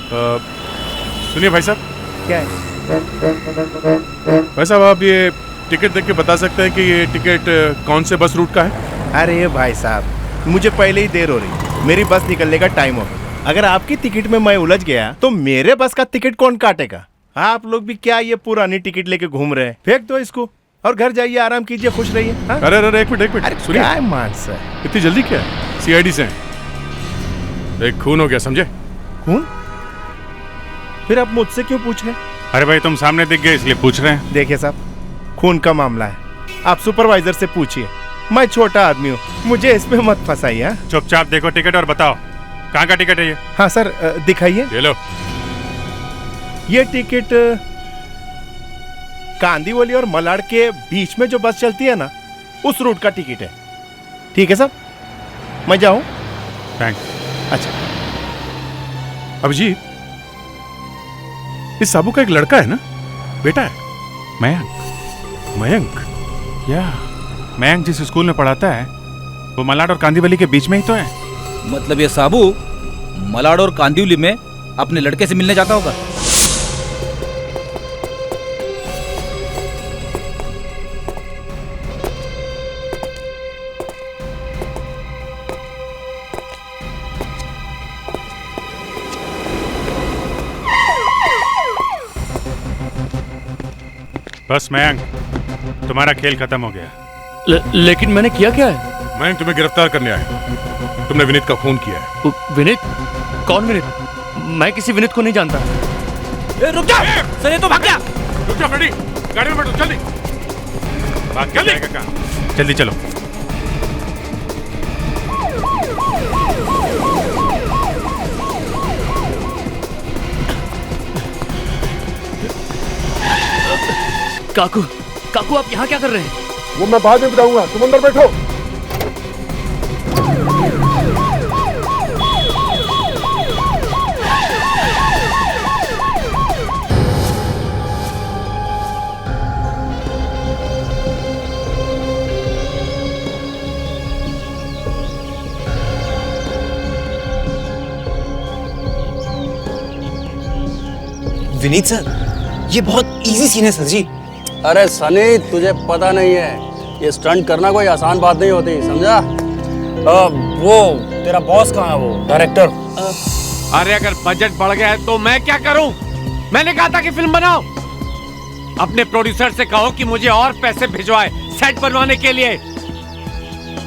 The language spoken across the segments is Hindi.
सुनिए भाई साहब। क्या है भाई साहब, आप ये टिकट देख के बता सकते हैं कि ये टिकट कौन से बस रूट का है? अरे भाई साहब, मुझे पहले ही देर हो रही, मेरी बस निकलने का टाइम हो गया। अगर आपकी टिकट में मैं उलझ गया तो मेरे बस का टिकट कौन काटेगा? आप लोग भी क्या ये पुरानी टिकट लेके घूम रहे हैं? फेंक दो इसको और घर जाइए, आराम कीजिए, खुश रहिए। अरे अरे एक मिनट सुनिए। क्या है मान सर, इतनी जल्दी क्या? सीआईडी से हैं। एक खून हो गया, समझे? खून? फिर आप मुझसे क्यों पूछ रहे हैं? अरे भाई, तुम सामने दिख गए इसलिए पूछ रहे हैं। देखिए साहब, खून का मामला है, आप सुपरवाइजर से पूछिए। मैं छोटा आदमी हूँ, मुझे इसमें मत फंसाइए। चुपचाप देखो टिकट और बताओ कहाँ का टिकट है ये? हाँ सर, दिखाइए। ये लो। ये टिकट कांदीवली और मलाड के बीच में जो बस चलती है ना, उस रूट का टिकट है। ठीक है साहब, मैं जाऊं? थैंक्स। अच्छा। अभिजीत, इस साबू का एक लड़का है ना, बेटा है, मयंक। मयंक या मयंक जिस स्कूल में पढ़ाता है वो मलाड और कांदीवली के बीच में ही तो है। मतलब ये साबू मलाड और कांदिवली में अपने लड़के से मिलने जाता होगा। बस मयंक, तुम्हारा खेल खत्म हो गया। लेकिन मैंने किया क्या है? मयंक, तुम्हें गिरफ्तार करने आए। तुमने विनीत का खून किया है। विनीत? कौन विनीत? मैं किसी विनीत को नहीं जानता। रुक जा सर, ये तो भाग गया। रुक जा फ्रेडी, गाड़ी में बैठो, जल्दी भाग के जाएगा कहाँ? जल्दी चलो। काकू, काकू आप यहाँ क्या कर रहे हैं? वो मैं बाद में बताऊंगा, तुम अंदर बैठो। विनीत सर, ये बहुत इजी सीन है सर जी। अरे सनी, तुझे पता नहीं है, ये स्टंट करना कोई आसान बात नहीं होती, समझा? वो तेरा बॉस कहाँ है, वो डायरेक्टर? अरे अगर बजट बढ़ गया है तो मैं क्या करूं? मैंने कहा था कि फिल्म बनाओ। अपने प्रोड्यूसर से कहो कि मुझे और पैसे भिजवाए सेट बनवाने के लिए,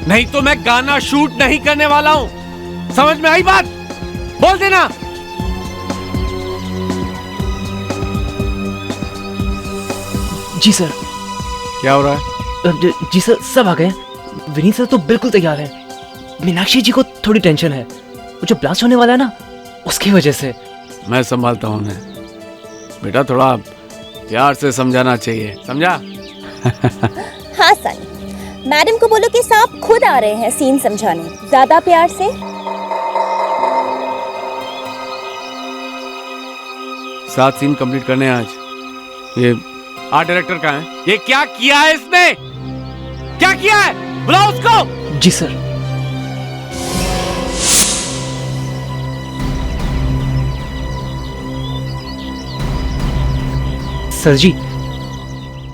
नहीं तो मैं गाना शूट नहीं करने वाला हूं। समझ में आई बात? बोल देना। जी सर। क्या हो रहा है? जी सर, सब आ गए। विनीत सर तो बिल्कुल तैयार हैं। मीनाक्षी जी को थोड़ी टेंशन है, वो जो ब्लास्ट होने वाला है ना, उसकी वजह से। मैं संभालता हूँ उन्हें। बेटा थोड़ा प्यार से समझाना चाहिए, समझा? हाँ सनी, मैडम को बोलो कि साहब खुद आ रहे हैं सीन समझाने, ज्यादा प्यार से। 7 सीन कंप्लीट करने हैं आज। ये आर्ट डायरेक्टर कहाँ है? ये क्या किया है इसने? क्या किया है? बुलाओ उसको। जी सर। सर जी,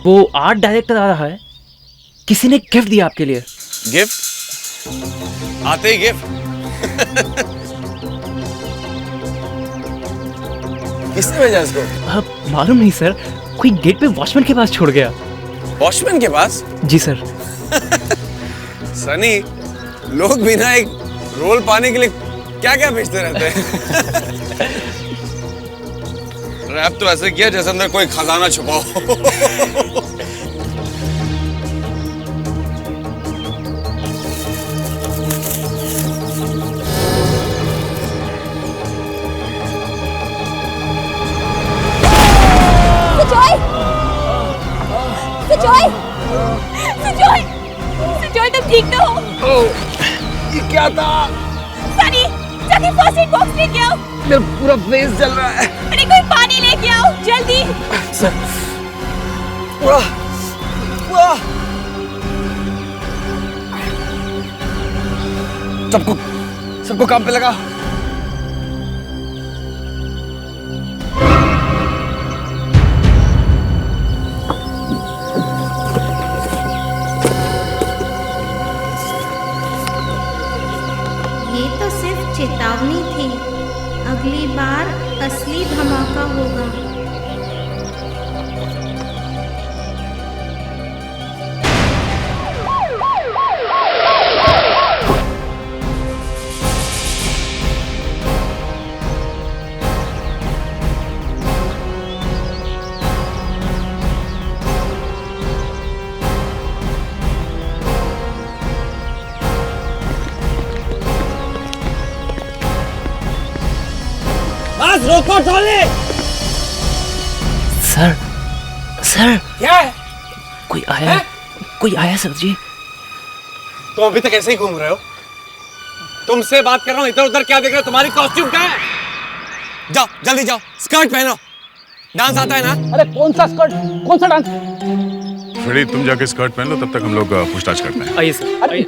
वो आर्ट डायरेक्टर आ रहा है, किसी ने गिफ्ट दिया आपके लिए। गिफ्ट? आते ही गिफ्ट? किसने भेजा इसको? मालूम नहीं सर, कोई गेट पे वॉचमैन के पास छोड़ गया। वॉचमैन के पास? जी सर। सनी, लोग भी ना एक रोल पाने के लिए क्या क्या भेजते रहते हैं। रैप तो ऐसे किया जैसे अंदर कोई खजाना छुपा हो। तुम ठीक तो हो? ये क्या था? सनी, जाके फर्स्ट एड बॉक्स लेके आओ। मेरा पूरा फेस जल रहा है। अरे कोई पानी लेके आओ जल्दी। सर, सबको काम पे लगा। ये तो सिर्फ चेतावनी थी, अगली बार असली धमाका होगा। बस रोको ट्रॉली। सर सर क्या है? कोई आया है? कोई आया सर जी। तुम अभी तक ऐसे ही घूम रहे हो? तुमसे बात कर रहा हूँ, इधर उधर क्या देख रहे हो? तुम्हारी कॉस्ट्यूम क्या है? जाओ जल्दी जाओ, स्कर्ट पहनो। डांस आता है ना? अरे कौन सा स्कर्ट, कौन सा डांस? फ्रेडी तुम जाके स्कर्ट पहन लो, तब तक हम लोग पूछताछ करते हैं। आइए सर। अरे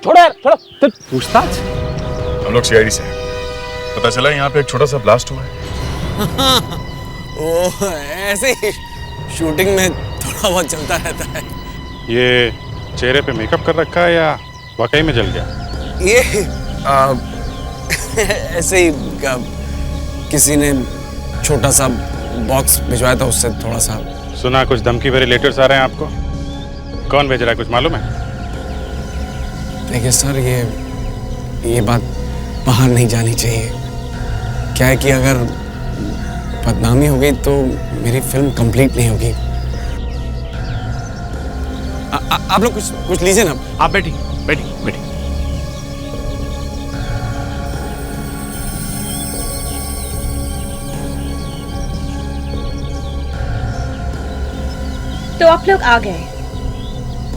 छोड़ो यार, छोड़ो। फिर पूछताछ? हम लोग सीआईडी से हैं। पता चला यहाँ पे एक छोटा सा ब्लास्ट हुआ है। ओह ऐसे ही शूटिंग में थोड़ा बहुत चलता रहता है। ये चेहरे पे मेकअप कर रखा है या वाकई में जल गया? ये ऐसे ही किसी ने छोटा सा बॉक्स भिजवाया था, उससे थोड़ा सा। सुना कुछ धमकी भरे लेटर्स आ रहे हैं आपको? कौन भेज रहा है, कुछ मालूम है? देखिए सर, ये बात बाहर नहीं जानी चाहिए। क्या है कि अगर बदनामी हो गई तो मेरी फिल्म कंप्लीट नहीं होगी। आप लोग कुछ लीजिए ना। आप बैठिए बैठिए बैठिए। तो आप लोग आ गए।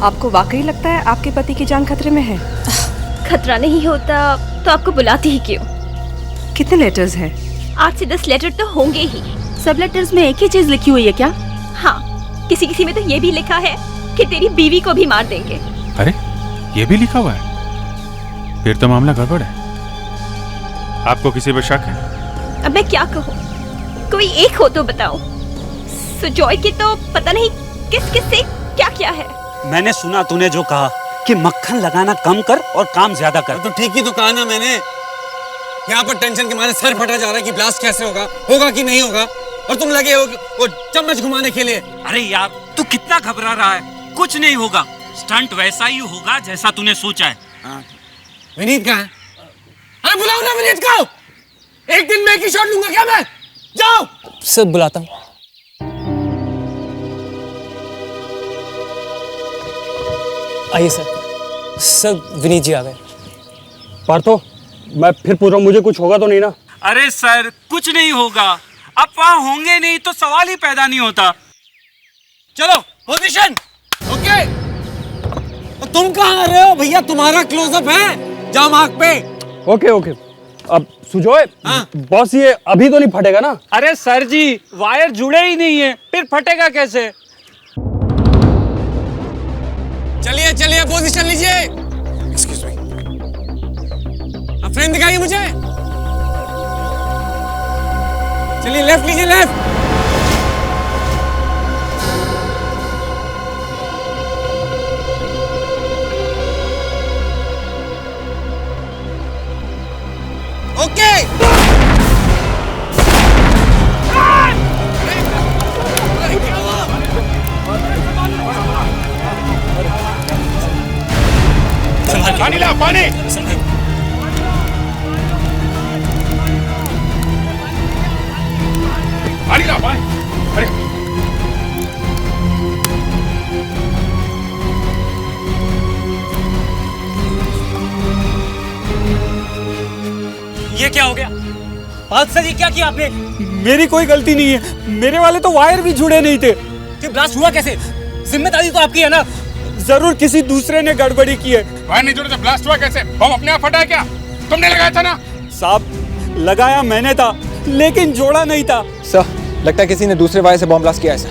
आपको वाकई लगता है आपके पति की जान खतरे में है? खतरा नहीं होता तो आपको बुलाती ही क्यों? कितने लेटर्स हैं? 8 से 10 लेटर तो होंगे ही। सब लेटर्स में एक ही चीज लिखी हुई है क्या? हाँ, किसी किसी में तो ये भी लिखा है कि तेरी बीवी को भी मार देंगे। अरे ये भी लिखा हुआ है? फिर तो मामला गड़बड़ है। आपको किसी पर शक है? अब मैं क्या कहूँ, कोई एक हो तो बताओ। सुजॉय की तो पता नहीं किस किस से क्या क्या है। मैंने सुना तूने जो कहा कि मक्खन लगाना कम कर और काम ज्यादा कर। तो ठीक ही तो कहा ना मैंने। यहाँ पर टेंशन के मारे सर फटा जा रहा है कि ब्लास्ट कैसे होगा कि नहीं होगा, और तुम लगे हो कि वो चम्मच घुमाने के लिए। अरे यार तू कितना घबरा रहा है? कुछ नहीं होगा, स्टंट वैसा ही होगा जैसा तूने सोचा है। विनीत कहाँ है? अरे बुलाओ ना विनीत को। एक दिन में एक ही शॉट लूंगा क्या मैं? जाओ। सर बुलाता हूँ। आइए सर। सर विनीत जी आ गए। पार्थो, मैं फिर पूछ रहा हूँ, मुझे कुछ होगा तो नहीं ना? अरे सर कुछ नहीं होगा, अफवाह होंगे नहीं तो सवाल ही पैदा नहीं होता। चलो पोजीशन। ओके। तुम कहाँ आ रहे हो भैया? तुम्हारा क्लोजअप है, जाओ मार्क पे। Okay okay. अब सुजॉय, बॉस ये अभी तो नहीं फटेगा ना? अरे सर जी वायर जुड़े ही नहीं है, फिर फटेगा कैसे? चलिए चलिए पोजीशन लीजिए। एक्सक्यूज मी, आप फ्रेम दिखाइए मुझे। चलिए लेफ्ट लीजिए, लेफ्ट। ओके। पानी ला, पानी। पानी ला, पानी। अरे ये क्या हो गया? बादशाह जी क्या किया आपने? मेरी कोई गलती नहीं है, मेरे वाले तो वायर भी जुड़े नहीं थे। कि ब्लास्ट हुआ कैसे? जिम्मेदारी तो आपकी है ना? जरूर किसी दूसरे ने गड़बड़ी की है। वायर नहीं जुड़े तो ब्लास्ट हुआ कैसे? बम अपने आप फटा है क्या? तुमने लगाया था ना? साहब लगाया मैंने था, लेकिन जोड़ा नहीं था। सर लगता है किसी ने दूसरे वायर से बॉम्ब ब्लास्ट किया है सर।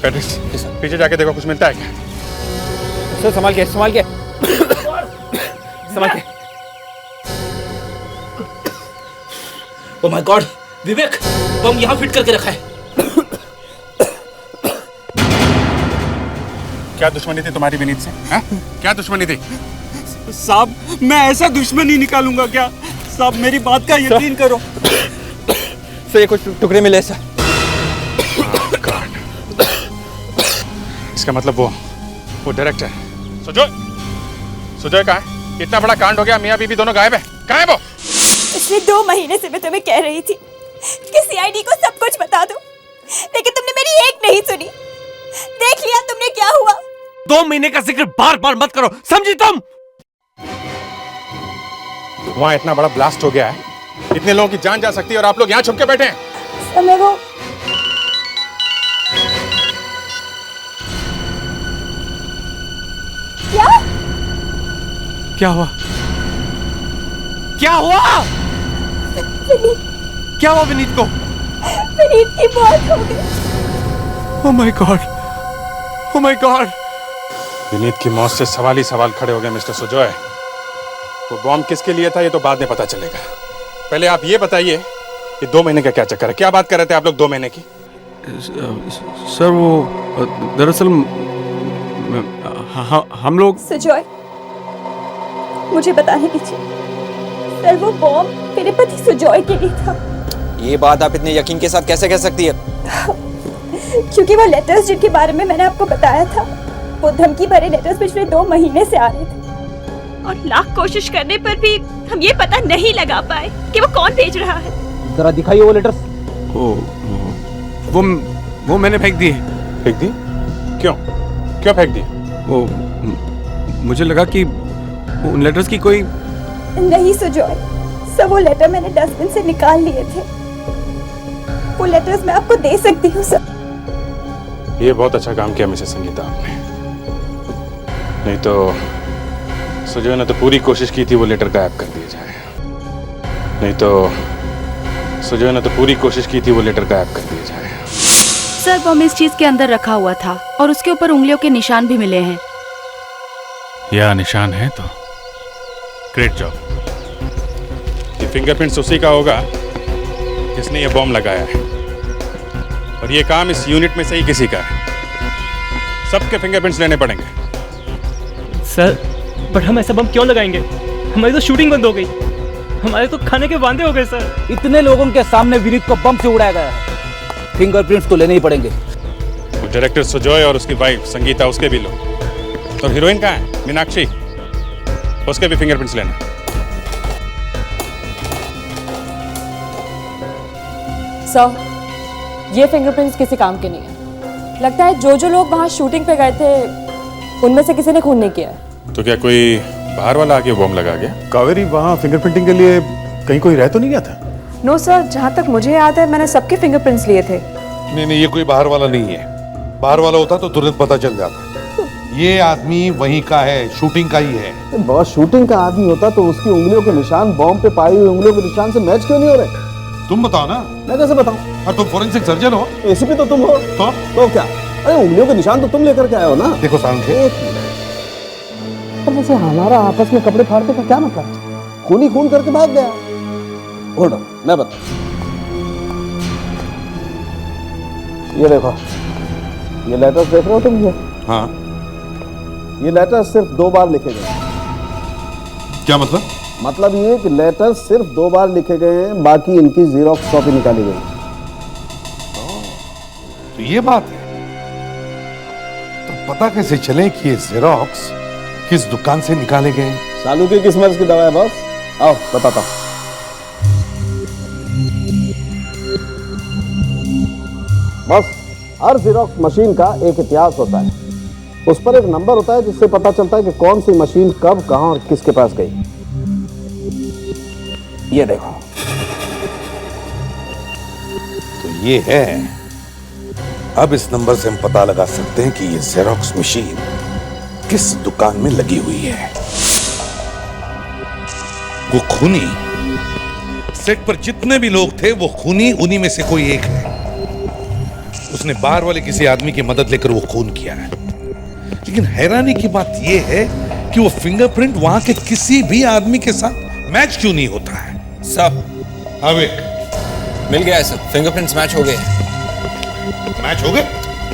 पैट्रिक, पीछे जाके देखो कुछ मिलता है क्या? सर संभाल के संभाल के संभाल के। ओह माय गॉड, विवेक बम यहाँ फिट करके रखा है। क्या दुश्मनी थी तुम्हारी विनीत से? हाँ? क्या दुश्मनी थी? साहब मैं ऐसा दुश्मनी निकालूंगा क्या? साहब मेरी बात का यकीन करो। सर ये कुछ टुकड़े मिले सर। इसका मतलब वो डायरेक्टर सुजय कहाँ है? इतना बड़ा कांड हो गया, मियाँ बीबी दोनों गायब है। कहाँ है वो? पिछले 2 महीने से मैं तुम्हें कह रही थी कि सीआईडी को सब कुछ बता दो, लेकिन तुमने मेरी एक नहीं सुनी। देख लिया तुमने क्या हुआ। 2 महीने का जिक्र बार बार मत करो, समझी तुम? वहाँ इतना बड़ा ब्लास्ट हो गया है, इतने लोगों की जान जा सकती है और आप लोग यहाँ छुप के बैठे हैं। समय वो क्या हुआ? क्या हुआ? क्या हुआ विनीत को? विनीत की मौत हो गई। Oh my God, oh my God. Vineet की मौत से सवाल ही सवाल खड़े हो गए मिस्टर सुजॉय। वो बॉम्ब किसके लिए था ये तो बाद में पता चलेगा। पहले आप ये बताइए कि 2 महीने का क्या चक्कर है? क्या बात कर रहे थे आप लोग 2 महीने की? सर वो दरअसल हम लोग। सुजॉय मुझे बताने दीजिए, सर वो बॉम्ब मेरे पति सुजॉय के लिए था। ये बात आप इतने यकीन के साथ कैसे कह सकती है? क्योंकि वो लेटर्स जिनके बारे में मैंने आपको बताया था, वो धमकी भरे लेटर्स पिछले 2 महीने से आ रहे थे। और लाख कोशिश करने पर भी हम ये पता नहीं लगा पाए कि वो कौन भेज रहा है। जरा दिखाइए वो लेटर्स। वो मैंने फेंक दिए। फेंक दी? क्यों फेंक दी? वो मुझे लगा कि उन लेटर्स की कोई। नहीं सुजॉय, सब वो लेटर मैंने डस्टबिन से निकाल लिए थे। वो लेटर्स मैं आपको दे सकती हूँ सर। ये बहुत अच्छा काम किया मिसेस संगीता आपने। नहीं तो सुजॉय ने तो पूरी कोशिश की थी वो लेटर गायब कर दिया जाए। नहीं तो सुजॉय ने तो पूरी कोशिश की थी वो लेटर गायब कर दिया जाए। सर बम इस चीज के अंदर रखा हुआ था और उसके ऊपर उंगलियों के निशान भी मिले हैं। या निशान है तो ग्रेट जॉब। ये फिंगरप्रिंट्स उसी का होगा जिसने ये बॉम्ब लगाया है, और ये काम इस यूनिट में से ही किसी का है। सबके फिंगरप्रिंट्स लेने पड़ेंगे। सर बट हम ऐसा बम क्यों लगाएंगे? हमारी तो शूटिंग बंद हो गई, हमारे तो खाने के वांदे हो गए सर। इतने लोगों के सामने विनीत को बम से उड़ाया गया है, फिंगरप्रिंट्स तो लेने ही पड़ेंगे। वो डायरेक्टर सुजॉय और उसकी वाइफ संगीता, उसके भी लो। और हीरोइन कहाँ है? मीनाक्षी, उसके भी फिंगरप्रिंट्स लेना। सर ये फिंगरप्रिंट्स किसी काम के नहीं है। लगता है जो लोग वहाँ शूटिंग पे गए थे उनमें से किसी ने खून नहीं किया है। तो क्या कोई बाहर वाला आके बॉम्ब लगा गया? कावेरी वहाँ फिंगरप्रिंटिंग के लिए कहीं कोई रह तो नहीं गया था? नो सर, जहाँ तक मुझे याद है मैंने सबके फिंगरप्रिंट्स लिए थे। नहीं, ये कोई बाहर वाला नहीं है। बाहर वाला होता तो तुरंत पता चल जाता। ये आदमी वहीं का है, शूटिंग का ही है। बॉस शूटिंग का आदमी होता तो उसकी उंगलियों के निशान बॉम्ब पे पाई हुई उंगलियों के निशान से मैच क्यों नहीं हो रहे? तुम बताओ ना। मैं कैसे बताऊं? और तुम फोरेंसिक सर्जन हो। एसीपी तो तुम हो। तो क्या? अरे उंगलियों के निशान तो तुम लेकर के आए हो ना। देखो सांखे, वैसे हमारा आपस में कपड़े फाड़ने का क्या मतलब? खून ही खून करके भाग गया। होल्ड ऑन, मैं बता। ये देखो, ये लेटर्स देख रहे हो तुम? ये हाँ, ये लेटर सिर्फ 2 बार लिखे गए। क्या मतलब? मतलब ये कि लेटर सिर्फ 2 बार लिखे गए हैं, बाकी इनकी जीरोक्स कॉपी निकाली गई। तो ये बात है। तो पता कैसे चले कि ये जीरोक्स किस दुकान से निकाले गए? सालू की किस मर्ज की दवा है बॉस? आओ बताता हूं। बस हर जीरोक्स मशीन का एक इतिहास होता है। उस पर एक नंबर होता है जिससे पता चलता है कि कौन सी मशीन कब, कहां और किसके पास गई। ये देखो, तो ये है। अब इस नंबर से हम पता लगा सकते हैं कि ये जेरोक्स मशीन किस दुकान में लगी हुई है। वो खूनी, सेट पर जितने भी लोग थे वो खूनी उन्हीं में से कोई एक है। उसने बाहर वाले किसी आदमी की मदद लेकर वो खून किया है। लेकिन हैरानी की बात यह है कि वो फिंगरप्रिंट वहां के किसी भी आदमी के साथ मैच क्यों नहीं होता है? सब मिल गया है सर, फिंगरप्रिंट्स मैच हो गए। मैच हो गए?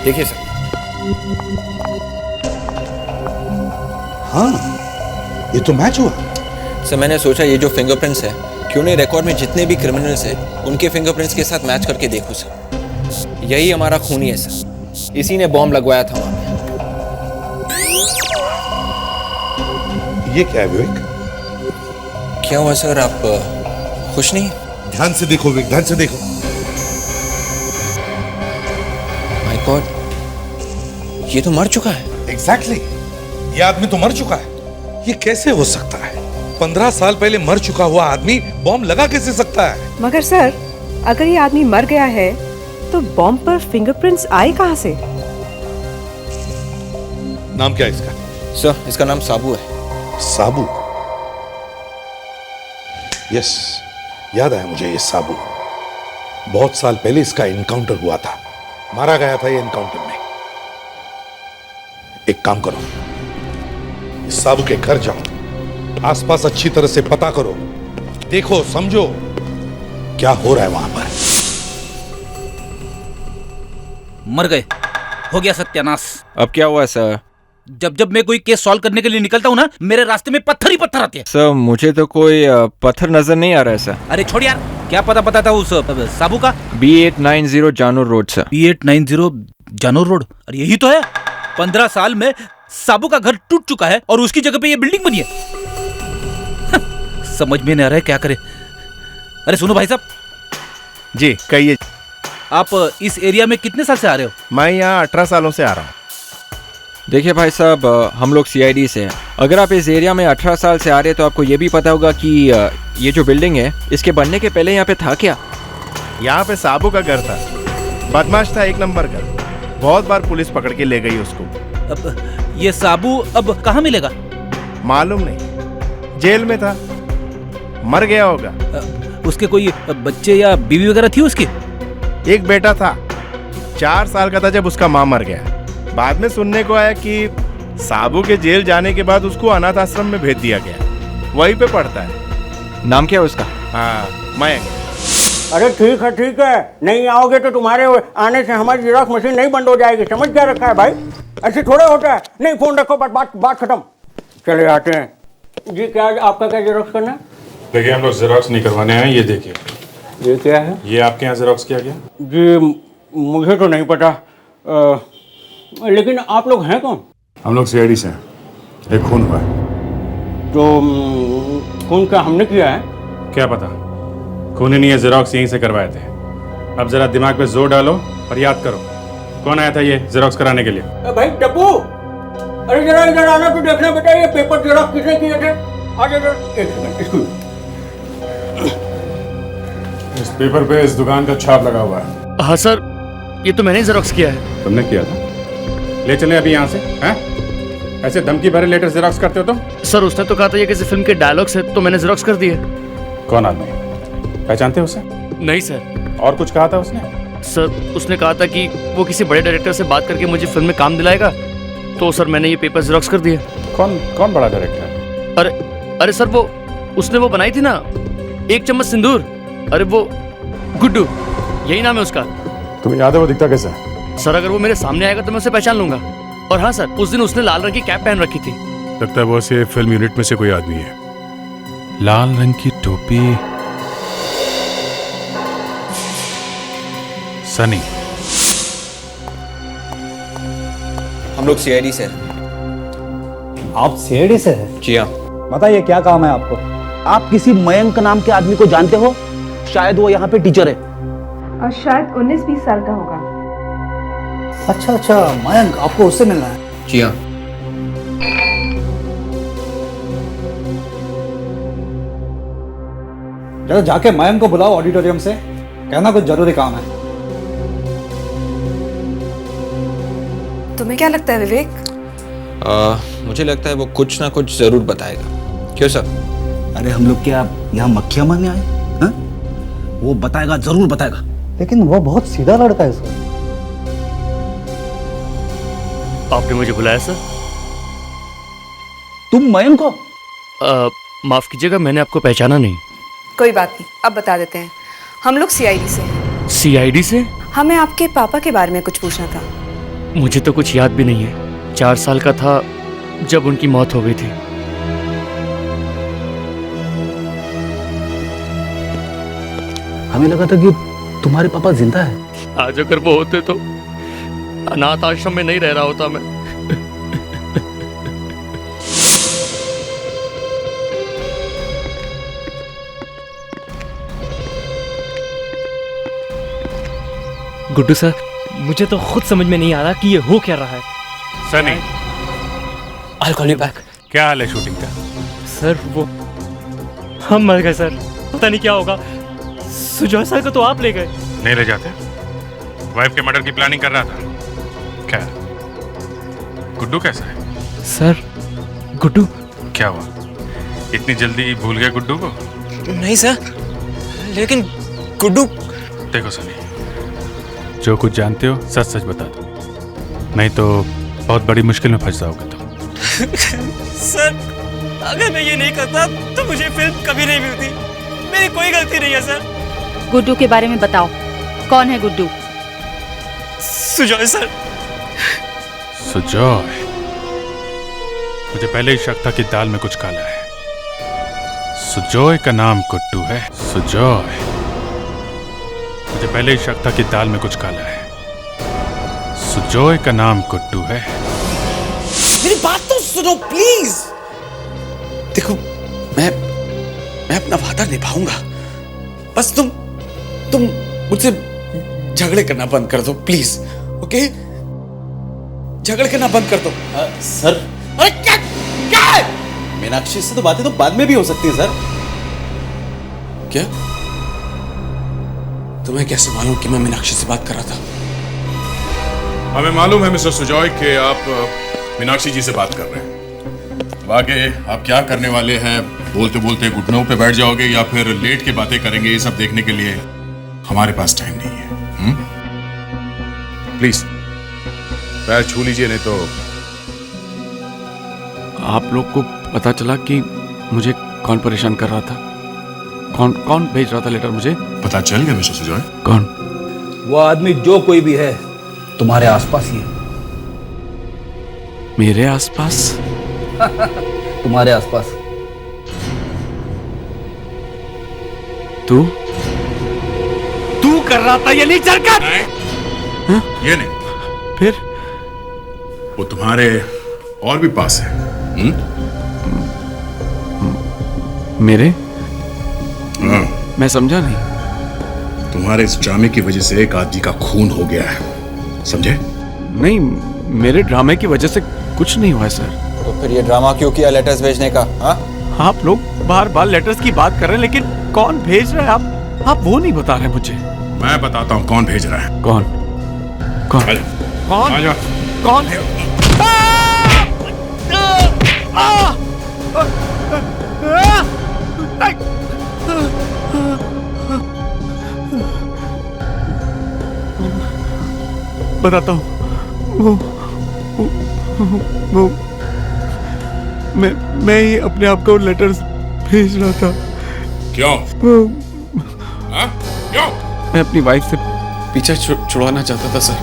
देखिए सर। हाँ, ये तो मैच हुआ। सर मैंने सोचा ये जो फिंगरप्रिंट्स है क्यों नहीं रिकॉर्ड में जितने भी क्रिमिनल्स हैं उनके फिंगरप्रिंट्स के साथ मैच करके देखूं सर। यही हमारा खूनी है सर, इसी ने बॉम्ब लगवाया था वहां पे। ये क्या है विवेक? क्या हुआ सर, आप खुश नहीं? ध्यान से देखो विवेक, ध्यान से देखो। माय गॉड, ये तो मर चुका है। एग्जैक्टली, ये आदमी तो मर चुका है। ये कैसे हो सकता है? 15 साल पहले मर चुका हुआ आदमी बॉम्ब लगा कैसे सकता है? मगर सर, अगर ये आदमी मर गया है तो बॉम्ब पर फिंगरप्रिंट्स आए कहां से? नाम क्या है इसका? सर इसका नाम साबू है। साबू? यस, याद आया मुझे ये साबू। बहुत साल पहले इसका एनकाउंटर हुआ था, मारा गया था ये एनकाउंटर में। एक काम करो, इस साबू के घर जाओ, आसपास अच्छी तरह से पता करो, देखो समझो क्या हो रहा है वहां पर। मर गए, हो गया सत्यानाश। अब क्या हुआ सर? जब जब मैं कोई केस सॉल्व करने के लिए निकलता हूँ ना, मेरे रास्ते में पत्थर ही पत्थर आते हैं। सर मुझे तो कोई पत्थर नजर नहीं आ रहा है सर। अरे छोड़ यार, क्या पता था उस साबू का? B890 Janur road sir. B890 Janur road? अरे यही तो है। 15 साल में साबू का घर टूट चुका है और उसकी जगह पे ये बिल्डिंग बनी है। समझ में नहीं आ रहा है क्या करे। अरे सुनो भाई साहब। जी कहिए। आप इस एरिया में कितने साल से आ रहे हो? मैं यहाँ 18 सालों से आ रहा हूँ। देखिए भाई साहब, हम लोग CID से हैं। अगर आप इस एरिया में 18 साल से आ रहे हैं तो आपको ये भी पता होगा कि ये जो बिल्डिंग है इसके बनने के पहले यहाँ पे था क्या? यहाँ पे साबू का घर था, बदमाश था एक नंबर का। बहुत बार पुलिस पकड़ के ले गई उसको। अब ये साबू अब कहाँ मिलेगा? मालूम नहीं, जेल में था, मर गया होगा। उसके कोई बच्चे या बीवी वगैरह थी उसकी? एक बेटा था, 4 साल का था जब उसका माँ मर गया। बाद में सुनने को आया कि साबू के जेल जाने के बाद उसको अनाथ आश्रम में भेज दिया गया, वहीं पे पढ़ता है। नाम क्या है उसका? हाँ, मयंक। अरे ठीक है, नहीं आओगे तो तुम्हारे आने से हमारी जेरॉक्स मशीन नहीं बंद हो जाएगी, समझ क्या रखा है भाई? ऐसे थोड़ा होता है। नहीं फोन रखो, बात खत्म, चले आते हैं। जी क्या आपका क्या जेरॉक्स करना है? देखिए हम लोग जेरॉक्स नहीं करवाने हैं, ये देखिए। ये क्या है? ये आपके यहाँ जेरॉक्स किया गया? जी मुझे तो नहीं पता, लेकिन आप लोग हैं कौन? हम लोग CID से हैं। एक खून हुआ है। तो खून क्या हमने किया है? क्या पता, खून ही नहीं है, जेरॉक्स यहीं से करवाए थे। अब जरा दिमाग पे जोर डालो और याद करो कौन आया था ये जेरॉक्स कराने के लिए। भाई टप्पू, अरे जरा इधर आना तो देखना बेटा, ये पेपर जेरॉक्स किसने किए थे? आ जा, एक सेकंड। इस पेपर पे इस दुकान का छाप लगा हुआ है। हाँ सर, ये तो मैंने जेरॉक्स किया है। तुमने किया था? ले चले अभी यहाँ से। हैं? ऐसे धमकी भरे लेटर जेरॉक्स करते हो तुम? सर उसने तो कहा था ये किसी फिल्म के डायलॉग्स है, तो मैंने जेरॉक्स कर दिए। कौन आदमी? पहचानते हो उसे? नहीं सर। और कुछ कहा था उसने? सर उसने कहा था कि वो किसी बड़े डायरेक्टर से बात करके मुझे फिल्म में काम दिलाएगा, तो सर मैंने ये पेपर जेरॉक्स कर दिए। कौन बड़ा डायरेक्टर? अरे सर वो उसने वो बनाई थी ना, एक चम्मच सिंदूर। अरे वो गुड्डू, यही नाम है उसका। तुम्हें याद है वो दिखता कैसा है? सर अगर वो मेरे सामने आएगा तो मैं उसे पहचान लूंगा। और हाँ सर, उस दिन उसने लाल रंग की कैप पहन रखी थी। लगता है वो से फिल्म यूनिट में से कोई आदमी है। लाल रंग की टोपी, सनी। हम लोग CID से हैं। आप CID से हैं? जी हाँ। बताइए क्या काम है आपको? आप किसी मयंक नाम के आदमी को जानते हो? शायद वो यहाँ पे टीचर है और शायद 19-20 साल का होगा। अच्छा, मयंक, आपको उससे मिलना है? जी हाँ। जरा जाके मयंक को बुलाओ ऑडिटोरियम से, कहना कुछ जरूरी काम है। तुम्हें क्या लगता है विवेक? मुझे लगता है वो कुछ ना कुछ जरूर बताएगा। क्यों सर? अरे हम लोग क्या यहाँ मक्खियां मारने आए? हाँ? वो बताएगा, जरूर बताएगा। लेकिन वो बहुत सीधा लड़का है सर। आपने मुझे बुलाया सर? तुम मयंक को? माफ कीजिएगा, मैंने आपको पहचाना नहीं। कोई बात नहीं, अब बता देते हैं। हम लोग CID से हैं। CID से? हमें आपके पापा के बारे में कुछ पूछना था। मुझे तो कुछ याद भी नहीं है। 4 साल का था जब उनकी मौत हो गई थी। हमें लगा था कि तुम्हारे पापा जिंदा है। आज अगर वो होते तो अनाथ आश्रम में नहीं रह रहा होता मैं। गुड्डू सर, मुझे तो खुद समझ में नहीं आ रहा कि ये हो क्या रहा है। Sunny, I'll call you back. क्या हाल है शूटिंग का? सर वो हम मर गए सर, पता नहीं क्या होगा। सुजॉय सर को तो आप ले गए। नहीं ले जाते? वाइफ के मर्डर की प्लानिंग कर रहा था। खैर, गुड्डू कैसा है? सर गुड्डू क्या हुआ? इतनी जल्दी भूल गए गुड्डू को? नहीं सर, लेकिन गुड्डू। देखो सनी, जो कुछ जानते हो सच सच बता दो, नहीं तो बहुत बड़ी मुश्किल में फंस जाओगे तुम। सर अगर मैं ये नहीं करता तो मुझे फिल्म कभी नहीं मिलती। मेरी कोई गलती नहीं है सर। गुड्डू के बारे में बताओ, कौन है गुड्डू? सुजॉय सर। सुजॉय, मुझे पहले ही शक था कि दाल में कुछ काला है। सुजॉय का नाम गुड्डू है। सुजॉय, मुझे पहले ही शक था कि दाल में कुछ काला है। सुजॉय का नाम गुड्डू है। मेरी बात तो सुनो प्लीज। देखो, मैं अपना वादा निभाऊंगा। बस तुम मुझसे झगड़े करना बंद कर दो प्लीज। ओके, झगड़े करना बंद कर दो। सर, अरे क्या है? मीनाक्षी से तो बातें तो बाद में भी हो सकती है सर। क्या? तुम्हें कैसे मालूम कि मैं मीनाक्षी से बात कर रहा था? हमें मालूम है मिस्टर सुजॉय कि आप मीनाक्षी जी से बात कर रहे हैं। आगे आप क्या करने वाले हैं, बोलते बोलते घुटनों पे बैठ जाओगे या फिर लेट के बातें करेंगे, ये सब देखने के लिए हमारे पास टाइम नहीं है। प्लीज पैर छू लीजिए, नहीं तो। आप लोग को पता चला कि मुझे कौन परेशान कर रहा था? कौन भेज रहा था लेटर मुझे? पता चल गया मिस्टर सुजॉय? कौन? वो आदमी जो कोई भी है तुम्हारे आसपास ही है। मेरे आसपास? तुम्हारे आसपास। तू कर रहा था ये नीच हरकत? ये नहीं, फिर वो तुम्हारे और भी पास है। मेरे? मैं समझा नहीं। तुम्हारे इस ड्रामे की वजह से एक आदमी का खून हो गया है, समझे? नहीं, मेरे ड्रामे की वजह से कुछ नहीं हुआ है सर। तो फिर ये ड्रामा क्यों किया लेटर्स भेजने का? हाँ, आप लोग बार बार लेटर्स की बात कर रहे हैं, लेकिन कौन भेज रहा है आप वो नहीं बता रहे मुझे। मैं बताता हूँ कौन भेज रहा है। कौन? कौन? कौन? बताता हूँ। वो मैं ही अपने आप को लेटर्स भेज रहा था। क्यों? क्यों? मैं अपनी वाइफ से पीछा छुड़वाना चाहता था सर।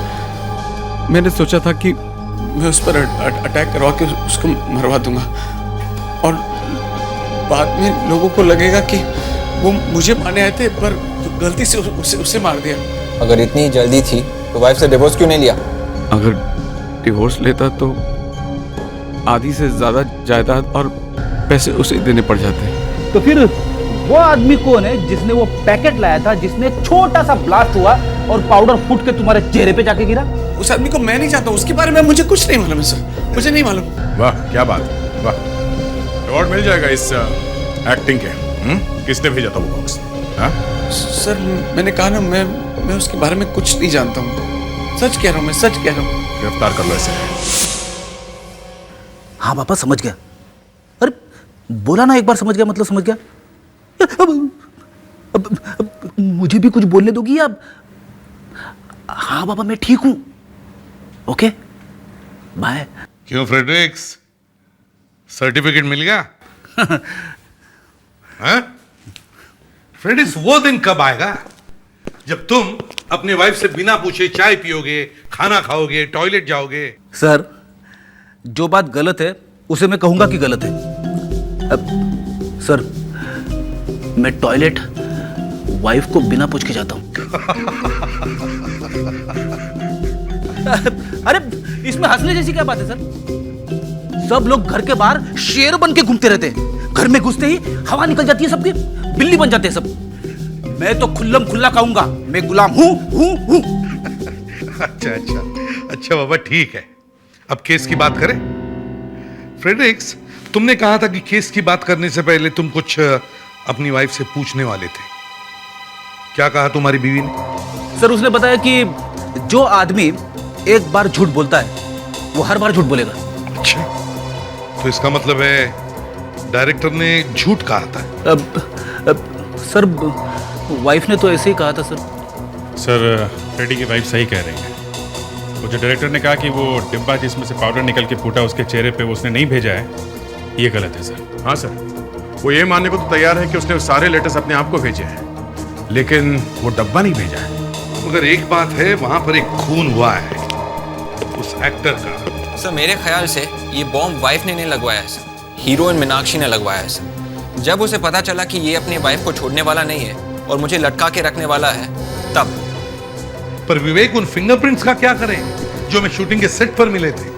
मैंने सोचा था कि मैं उस पर अटैक करवा के उसको मरवा दूंगा और बाद में लोगों को लगेगा कि वो मुझे मारने आए थे, पर गलती से उसे मार दिया। अगर इतनी जल्दी थी तो वाइफ से डिवोर्स क्यों नहीं लिया? अगर डिवोर्स लेता तो आधी से ज्यादा जायदाद और पैसे उसे देने पड़ जाते। तो फिर वो आदमी कौन है जिसने वो पैकेट लाया था, जिसने छोटा सा ब्लास्ट हुआ और पाउडर फूट के तुम्हारे चेहरे पे जाके गिरा? उस आदमी को मैं नहीं जानता, उसके बारे में मुझे कुछ नहीं मालूम है सर, मुझे नहीं मालूम। वाह क्या बात, वाह, अवार्ड मिल जाएगा इस एक्टिंग के। किसने भेजा था वो बॉक्स? सर मैंने कहा ना, मैं उसके बारे में कुछ नहीं जानता हूँ। सच कह रहा हूँ, मैं सच कह रहा हूँ। गिरफ्तार कर लो इसे। हाँ पापा समझ गया। अरे बोला ना एक बार समझ गया मतलब समझ गया। अब मुझे भी कुछ बोलने दोगी आप? हाँ पापा मैं ठीक हूँ। Okay bye. क्यों फ्रेडरिक्स, सर्टिफिकेट मिल गया? हाँ? फ्रेडरिक्स, वो दिन कब आएगा जब तुम अपनी वाइफ से बिना पूछे चाय पियोगे, खाना खाओगे, टॉयलेट जाओगे? सर जो बात गलत है उसे मैं कहूंगा कि गलत है। अब सर मैं टॉयलेट वाइफ को बिना पूछ के जाता हूँ। अरे इसमें हंसने जैसी क्या बात है सर? सब लोग घर के बाहर शेर बन के घूमते रहते हैं, घर में घुसते ही हवा निकल जाती है सबकी, बिल्ली बन जाते हैं सब। मैं तो खुल्लम खुल्ला कहूंगा, मैं गुलाम हूँ। अच्छा बाबा, ठीक है। अब केस की बात करें। फ्रेडरिक्स, तुमने कहा था कि केस की बात करने से पहले तुम कुछ अपनी वाइफ से पूछने वाले थे। क्या कहा तुम्हारी बीवी ने? सर उसने बताया कि जो आदमी एक बार झूठ बोलता है वो हर बार झूठ बोलेगा। अच्छा, तो इसका मतलब है डायरेक्टर ने झूठ कहा था? सर वाइफ ने तो ऐसे ही कहा था सर। सर फ्रेडी की वाइफ सही कह रही है। वो जो डायरेक्टर ने कहा कि वो डिब्बा जिसमें से पाउडर निकल के फूटा उसके चेहरे पे उसने नहीं भेजा है, ये गलत है सर। हाँ सर, वो ये मानने को तो तैयार है कि उसने सारे लेटर्स अपने आप को भेजे हैं, लेकिन वो डब्बा नहीं भेजा है। मगर एक बात है, वहां पर एक खून हुआ है उस एक्टर का। सर मेरे ख्याल से ये बॉम्ब वाइफ ने नहीं लगवाया है सर, हीरोइन मीनाक्षी ने लगवाया है सर। जब उसे पता चला कि ये अपनी वाइफ को छोड़ने वाला नहीं है और मुझे लटका के रखने वाला है, तब। पर विवेक, उन फिंगरप्रिंट्स का क्या करें जो मैं शूटिंग के सेट पर मिले थे?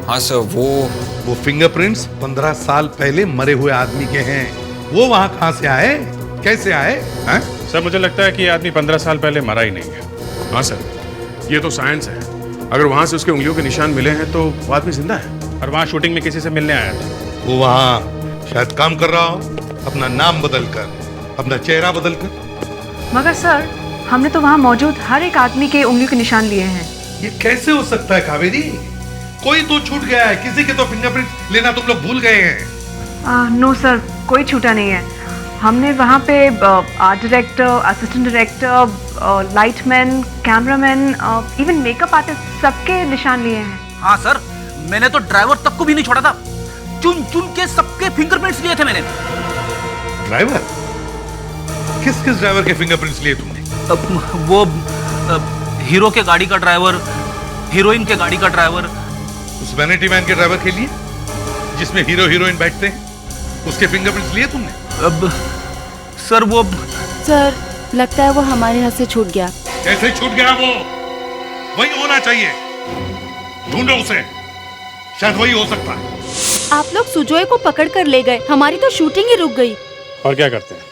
हाँ सर, वो फिंगरप्रिंट्स 15 साल पहले मरे हुए आदमी के हैं। वो वहां कहां से आए, कैसे आए? हैं? सर मुझे लगता है कि ये आदमी 15 साल पहले मरा ही नहीं है। हाँ सर, ये तो साइंस है। अगर वहां से उसके उंगलियों के निशान मिले हैं तो वो आदमी जिंदा है। और वहां शूटिंग में किसी से मिलने आया था। वो वहां शायद काम कर रहा हो, अपना नाम बदलकर, अपना चेहरा बदलकर। मगर सर, हमने तो वहाँ मौजूद हर एक आदमी के उंगलियों के निशान लिए हैं। ये कैसे हो सकता है कावेरी? कोई तो छूट गया है, किसी के तो फिंगरप्रिंट लेना तुम लोग भूल गए हैं। नो सर, कोई छूटा नहीं है। हमने वहाँ पे art director, assistant director, lightman, cameraman, even makeup artist, सबके निशान लिए हैं। हाँ सर, मैंने तो ड्राइवर तक को भी नहीं छोड़ा था। चुन चुन के सबके फिंगरप्रिंट्स लिए थे मैंने। ड्राइवर? किस किस ड्राइवर के फिंगरप्रिंट्स लिए तुमने? वो हीरो के गाड़ी का ड्राइवर, हीरोइन के गाड़ी का ड्राइवर। उस वैनिटी मैन के ड्राइवर के लिए जिसमें हीरो हीरोइन बैठते हैं, उसके फिंगरप्रिंट्स लिए तुमने? अब सर वो सर लगता है वो हमारे हाथ से छूट गया। कैसे छूट गया? वो वही होना चाहिए। ढूंढो उसे, शायद वही हो सकता है। आप लोग सुजोय को पकड़ कर ले गए, हमारी तो शूटिंग ही रुक गई। और क्या करते हैं?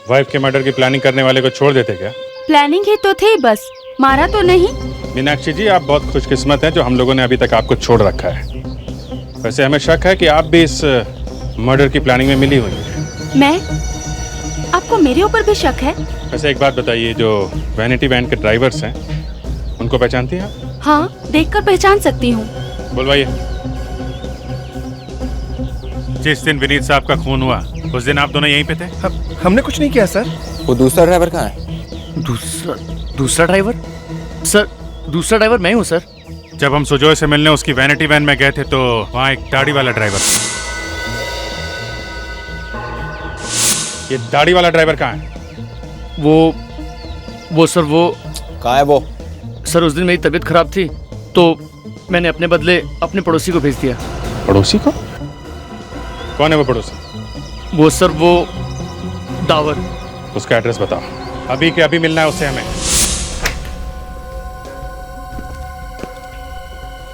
वाइफ के मर्डर की प्लानिंग करने वाले को छोड़ देते क्या? प्लानिंग ही तो थी, बस मारा तो नहीं। मीनाक्षी जी, आप बहुत खुशकिस्मत हैं जो हम लोगों ने अभी तक आपको छोड़ रखा है। वैसे हमें शक है कि आप भी इस मर्डर की प्लानिंग में मिली हुई हैं। मैं? आपको मेरे ऊपर भी शक है? वैसे एक बात बताइए, जो वैनिटी वैन के ड्राइवर्स हैं उनको पहचानती हैं आप? हाँ, देखकर पहचान सकती हूँ। बुलवाइए। जिस दिन विनीत साहब का खून हुआ उस दिन आप दोनों यहीं पे थे? हमने कुछ नहीं किया सर। वो दूसरा ड्राइवर कहाँ है? दूसरा ड्राइवर? सर दूसरा ड्राइवर मैं हूँ सर। जब हम सुजोय से मिलने उसकी वैनिटी वैन में गए थे तो वहाँ एक दाढ़ी वाला ड्राइवर था। ये दाढ़ी वाला ड्राइवर कहाँ है? वो सर, वो कहाँ है वो? सर उस दिन मेरी तबीयत खराब थी तो मैंने अपने बदले अपने पड़ोसी को भेज दिया। पड़ोसी को? कौन है वो पड़ोसी? वो सर, वो दावर। उसका एड्रेस बताओ, अभी के अभी मिलना है उससे हमें।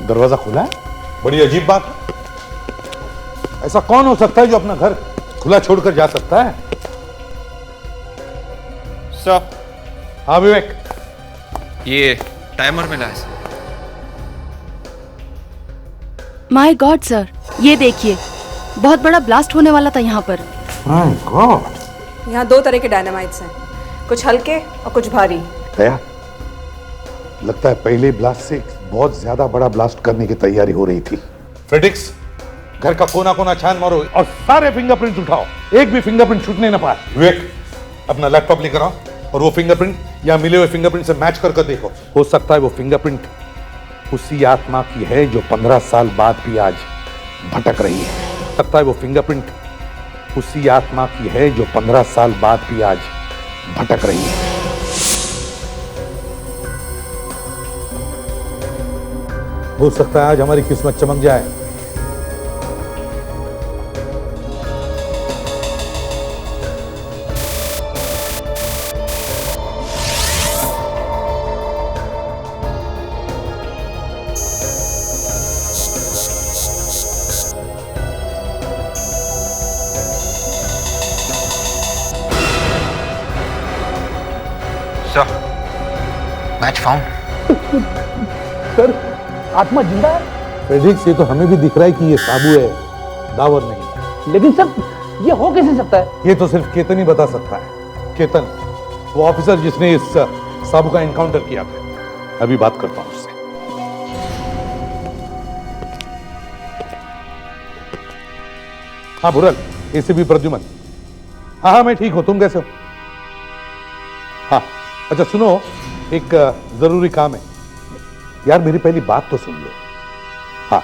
दरवाजा खुला है? बड़ी अजीब बात है। ऐसा कौन हो सकता है जो अपना घर खुला छोड़कर जा सकता है? सर। हाँ विवेक, ये टाइमर मिला है। माय गॉड सर, ये देखिए, बहुत बड़ा ब्लास्ट होने वाला था यहाँ पर। My God. यहाँ 2 तरह के डायनामाइट्स हैं, कुछ हल्के और कुछ भारी। दया, लगता है पहले ब्लास्ट से बहुत ज्यादा बड़ा ब्लास्ट करने की तैयारी हो रही थी। फ्रेडिक्स, घर का कोना कोना छान मारो और सारे फिंगरप्रिंट उठाओ, एक भी फिंगरप्रिंट छूटने ना पाए। विवेक, अपना लैपटॉप लेकर आओ और वो फिंगरप्रिंट या मिले हुए फिंगरप्रिंट से मैच कर देखो। हो सकता है वो फिंगरप्रिंट उसी आत्मा की है जो 15 साल बाद भी आज भटक रही है। हो सकता है वो फिंगरप्रिंट उसी आत्मा की है जो 15 साल बाद भी आज भटक रही है। हो सकता है आज हमारी किस्मत चमक जाए। Sir, match found. सर, आत्मा जिंदा है? फ्रेडरिक्स, ये तो हमें भी दिख रहा है कि ये साबू है, दावर नहीं। लेकिन सर, ये हो कैसे सकता है? ये तो सिर्फ केतन ही बता सकता है। केतन, वो ऑफिसर जिसने इस साबू का एनकाउंटर किया था। अभी बात करता हूं उससे। हाँ भुरल, एसीपी प्रद्युमन। हाँ, मैं ठीक हूं, तुम कैसे हो? हाँ, अच्छा सुनो, एक जरूरी काम है यार, मेरी पहली बात तो सुन लो। हाँ,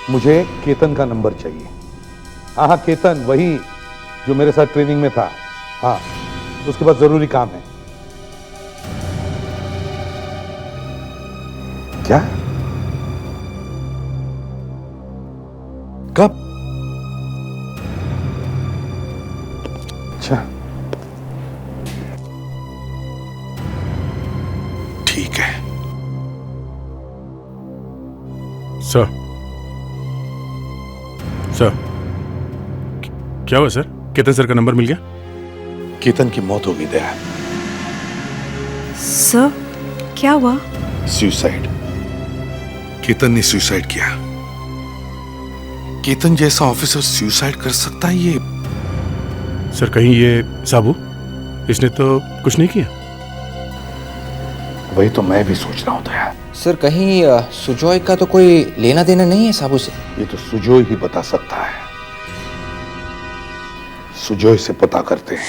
मुझे केतन का नंबर चाहिए। हाँ, केतन, वही जो मेरे साथ ट्रेनिंग में था। हाँ, उसके पास जरूरी काम है। क्या? कब? अच्छा, ठीक है सर। सर, क्या हुआ सर? केतन सर का नंबर मिल गया? केतन की मौत हो गई दया। सर, क्या हुआ? सुसाइड। केतन ने सुसाइड किया। केतन जैसा ऑफिसर सुसाइड कर सकता है? ये सर, कहीं ये साबू, इसने तो कुछ नहीं किया? वही तो मैं भी सोच रहा हूं दया। सर, कहीं सुजॉय का तो कोई लेना देना नहीं है साबू से? ये तो सुजॉय ही बता सकता है। सुजॉय से पता करते हैं।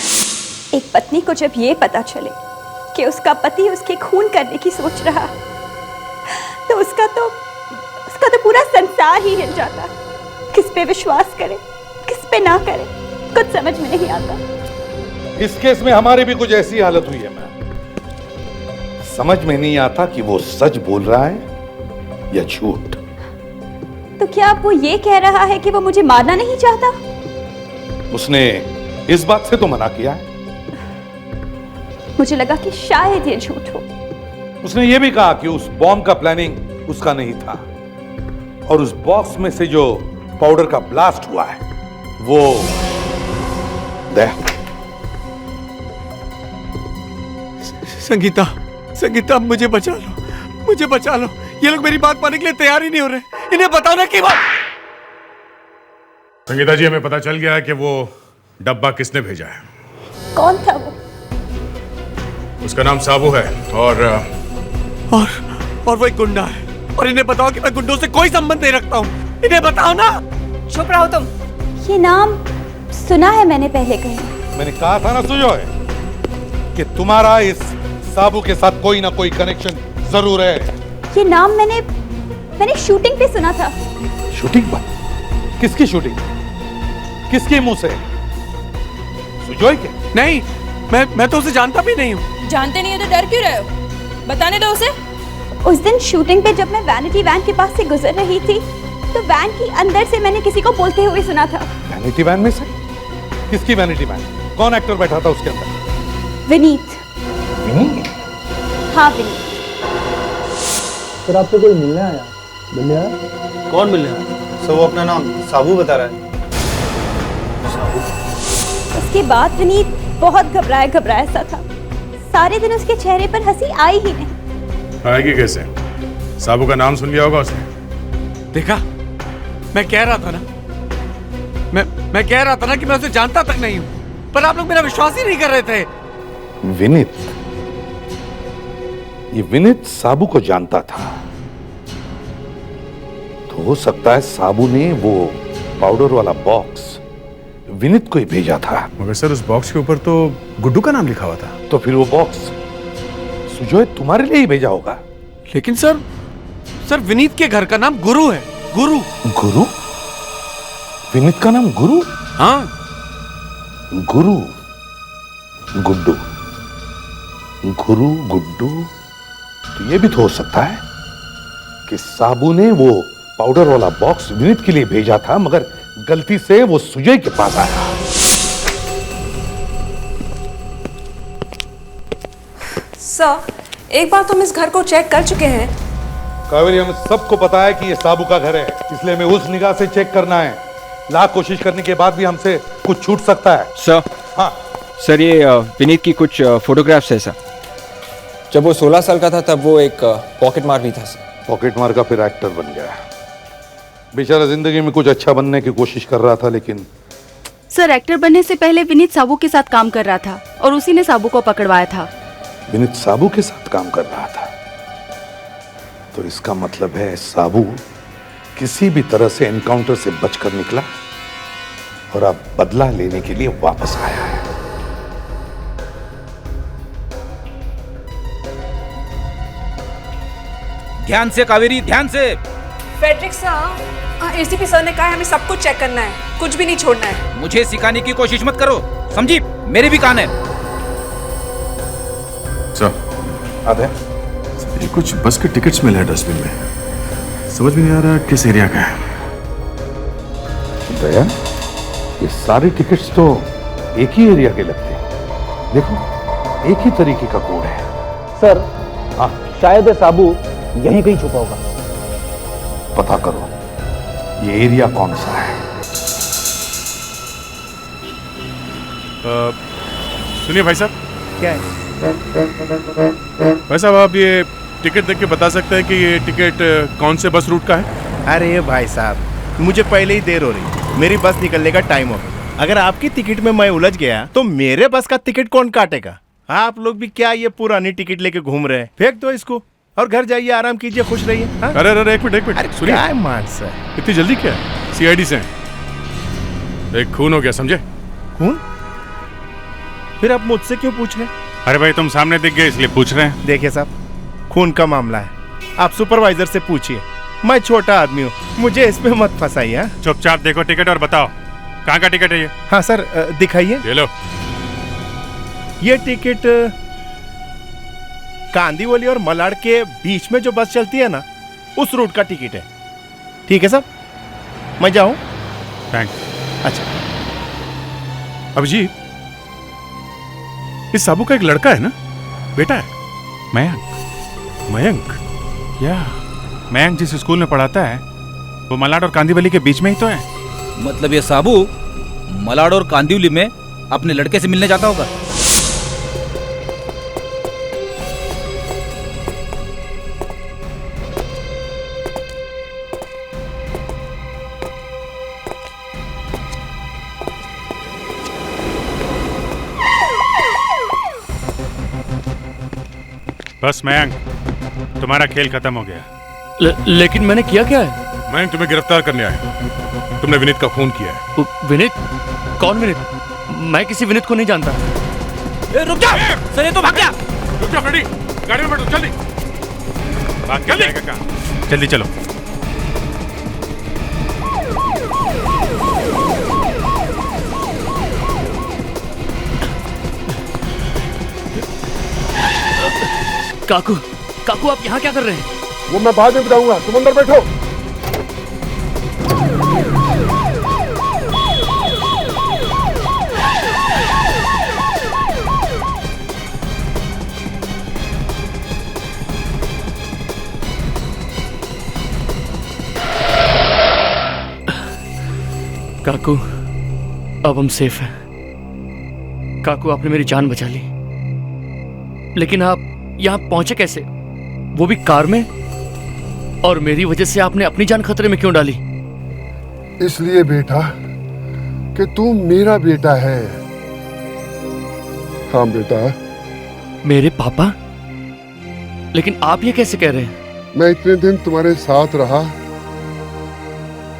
एक पत्नी को जब ये पता चले कि उसका पति उसके खून करने की सोच रहा, तो उसका तो पूरा संसार ही हिल जाता। किस पे विश्वास करे, किस पे ना करे, कुछ समझ में नहीं आता। इस केस में हमारी भी कुछ ऐसी हालत हुई है मैम। समझ में नहीं आता कि वो सच बोल रहा है या झूठ। तो क्या वो ये कह रहा है कि वो मुझे मारना नहीं चाहता? उसने इस बात से तो मना किया है। मुझे लगा कि शायद ये झूठ हो। उसने ये भी कहा कि उस बॉम्ब का प्लानिंग उसका नहीं था, और उस बॉक्स में से जो पाउडर का ब्लास्ट हुआ है वो संगीता, संगीता, मुझे बचा लो, मुझे बचा लो। ये लोग मेरी बात मानने के लिए तैयार ही नहीं हो रहे। इन्हें बताओ ना कि बात। संगीता जी, हमें पता चल गया है कि वो डब्बा किसने भेजा है। कौन था वो? उसका नाम साबू है, और वो एक गुंडा है। और इन्हें बताओ कि मैं गुंडों से कोई संबंध नहीं रखता हूँ। इन्हें बताओ ना। चुप रहो तुम। ये नाम सुना है मैंने पहले कहीं। मैंने कहा था ना सुजॉय कि तुम्हारा इस साबू के साथ कोई ना कोई कनेक्शन जरूर है। ये नाम मैंने शूटिंग पे सुना था। शूटिंग पर? किसकी शूटिंग? किसके मुंह से? सुजॉय के? नहीं, मैं तो उसे जानता भी नहीं हूँ। जानते नहीं हो तो डर क्यों रहे हो? बताने दो उसे। उस दिन शूटिंग पे जब मैं वैनिटी वैन के पास से गुजर रही थी, तो वैन की अंदर से मैंने किसी को बोलते हुए सुना था। वैनिटी वैन में से? किसकी वैनिटी वैन? कौन एक्टर बैठा था उसके अंदर? विनीत। विनीत? हाँ, विनीत। सर, आपसे कोई मिलने आया? मिलने आया? कौन मिलने आया? सर, वो अपना नाम साबू बता रहा है। उसके बाद विनीत बहुत घबराया सा था। सारे दिन उसके चेहरे पर हंसी आई ही नहीं। आएगी कैसे? साबू का नाम सुन लिया होगा उसने। देखा, मैं कह रहा था ना, मैं कह रहा था ना कि मैं उसे जानता तक नहीं हूं, पर आप लोग मेरा विश्वास ही नहीं कर रहे थे। विनीत? ये विनीत साबू को जानता था, तो हो सकता है साबू ने वो पाउडर वाला बॉक्स विनीत को ही भेजा था। मगर सर, उस बॉक्स के ऊपर तो गुड्डू का नाम लिखा हुआ था। तो फिर वो बॉक्स सुजॉय तुम्हारे लिए ही भेजा होगा। लेकिन सर विनीत के घर का नाम गुरु है। गुरु। गुरु? विनीत का नाम गुरु? हाँ। गुरु, गुड्डू, गुरु, गुड्डू। तो ये भी तो हो सकता है कि साबू ने वो पाउडर वाला बॉक्स विनीत के लिए भेजा था, मगर गलती से वो सुजय के पास आया। सर, एक बार तुम इस घर को चेक कर चुके हैं। कावेरी, हमें सबको पता है कि ये साबू का घर है, इसलिए हमें उस निगाह से चेक करना है। लाख कोशिश करने के बाद भी हमसे कुछ छूट सकता है। सर। हाँ सर, ये विनीत की कुछ फोटोग्राफ्स है सर। जब वो 16 साल का था तब वो एक पॉकेट मार भी था सर। पॉकेट मार का फिर एक्टर बन गया। बेचारा जिंदगी में कुछ अच्छा बनने की कोशिश कर रहा था, लेकिन सर एक्टर बनने से पहले विनीत साबू के साथ काम कर रहा था और उसी ने साबू को पकड़वाया था। विनीत साबू के साथ काम कर रहा था, तो इसका मतलब है साबू किसी भी तरह से एनकाउंटर से बचकर निकला और अब बदला लेने के लिए वापस आया है। ध्यान से कावेरी, ध्यान से। फेडरिक सर, एसीपी सर ने कहा है हमें सब कुछ चेक करना है, कुछ भी नहीं छोड़ना है। मुझे सिखाने की कोशिश मत करो, समझी? मेरे भी कान है। सर आधे ये कुछ बस के टिकट्स मिले हैं डस्टबिन में, समझ में नहीं आ रहा किस एरिया का है। दया, ये सारे टिकट्स तो एक ही एरिया के लगते हैं। देखो एक ही तरीके का कोड है। सर शायद साबू यहीं कहीं छुपा होगा। पता करो ये एरिया कौन सा है। सुनिए भाई साहब। क्या है? भाई साहब आप ये टिकट देख के बता सकते हैं कि ये टिकट कौन से बस रूट का है? अरे भाई साहब, मुझे पहले ही देर हो रही, मेरी बस निकलने का टाइम हो गया। अगर आपकी टिकट में मैं उलझ गया तो मेरे बस का टिकट कौन काटेगा? आप लोग भी क्या ये पुरानी टिकट लेके घूम रहे हैं? फेंक दो इसको और घर जाइए, आराम कीजिए, खुश रहिए। अरे अरे एक मिनट सुनिए। क्या है मान सर, इतनी जल्दी क्या है? सीआईडी से हैं। एक खून हो गया, समझे? खून? फिर आप मुझसे क्यों पूछ रहे हैं? अरे भाई तुम सामने दिख गए इसलिए पूछ रहे हैं। देखिए साहब, खून का मामला है, आप सुपरवाइजर से पूछिए। मैं छोटा आदमी हूँ, मुझे इसमें मत फंसाइए। चुपचाप देखो टिकट और बताओ कहाँ का टिकट है ये? हाँ सर, दिखाइए। ये लो। ये टिकट कांदीवली और मलाड के बीच में जो बस चलती है ना, उस रूट का टिकट है। ठीक है साहब, मैं जाऊं? थैंक्स। अच्छा अभिजीत, इस साबू का एक लड़का है ना, बेटा है मयंक। मयंक या मयंक जिस स्कूल में पढ़ाता है वो मलाड और कांदीवली के बीच में ही तो है। मतलब ये साबू मलाड और कांदिवली में अपने लड़के से मिलने जाता होगा। बस मयंक, तुम्हारा खेल खत्म हो गया। लेकिन मैंने किया क्या है? मयंक तुम्हें गिरफ्तार करने आया। तुमने विनीत का खून किया है। विनीत? कौन विनीत? मैं किसी विनीत को नहीं जानता। रुक जा सर, ये तो भाग गया। रुक जा फ्रेडी, गाड़ी में बैठो जल्दी। भाग के जाएगा कहाँ? जल्दी चलो। काकू, काकू आप यहाँ क्या कर रहे हैं? वो मैं बाद में बताऊंगा, तुम अंदर बैठो। काकू अब हम सेफ हैं। काकू आपने मेरी जान बचा ली, लेकिन आप यहाँ पहुंचे कैसे, वो भी कार में? और मेरी वजह से आपने अपनी जान खतरे में क्यों डाली? इसलिए बेटा कि तू मेरा बेटा है। हाँ बेटा। मेरे पापा? लेकिन आप ये कैसे कह रहे हैं? मैं इतने दिन तुम्हारे साथ रहा,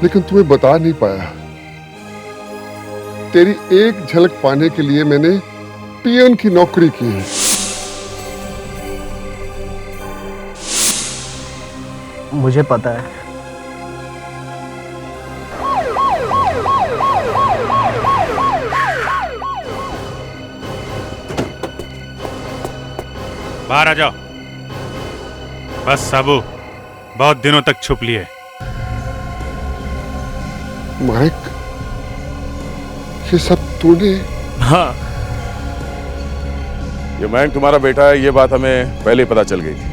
लेकिन तुम्हें बता नहीं पाया। तेरी एक झलक पाने के लिए मैंने पियन की नौकरी की है। मुझे पता है। बाहर आ जाओ। बस साबू, बहुत दिनों तक छुप लिए। माइक, ये सब तूने? हाँ। ये मयंक तुम्हारा बेटा है, ये बात हमें पहले ही पता चल गई थी।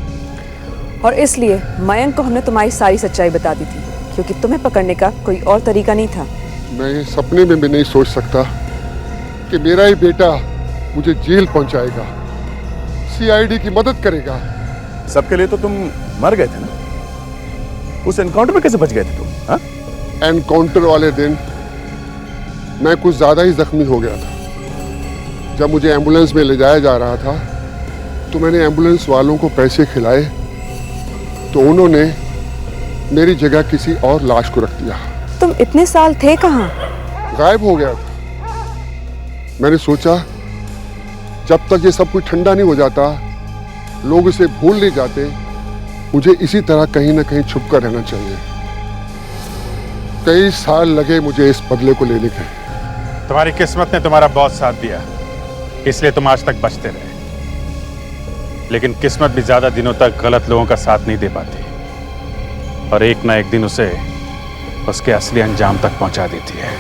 और इसलिए मयंक को हमने तुम्हारी सारी सच्चाई बता दी थी, क्योंकि तुम्हें पकड़ने का कोई और तरीका नहीं था। मैं सपने में भी नहीं सोच सकता कि मेरा ही बेटा मुझे जेल पहुंचाएगा सीआईडी की मदद करेगा। सबके लिए तो तुम मर गए थे ना, उस एनकाउंटर में कैसे बच गए थे तुम? हाँ? एनकाउंटर वाले दिन मैं कुछ ज्यादा ही जख्मी हो गया था। जब मुझे एम्बुलेंस में ले जाया जा रहा था तो मैंने एम्बुलेंस वालों को पैसे खिलाए तो उन्होंने मेरी जगह किसी और लाश को रख दिया। तुम इतने साल थे कहाँ? गायब हो गया था। मैंने सोचा जब तक ये सब कुछ ठंडा नहीं हो जाता, लोग इसे भूल नहीं जाते, मुझे इसी तरह कहीं ना कहीं छुप कर रहना चाहिए। कई साल लगे मुझे इस बदले को लेने के। तुम्हारी किस्मत ने तुम्हारा बहुत साथ दिया, इसलिए तुम आज तक बचते रहे। लेकिन किस्मत भी ज्यादा दिनों तक गलत लोगों का साथ नहीं दे पाती, और एक ना एक दिन उसे उसके असली अंजाम तक पहुंचा देती है।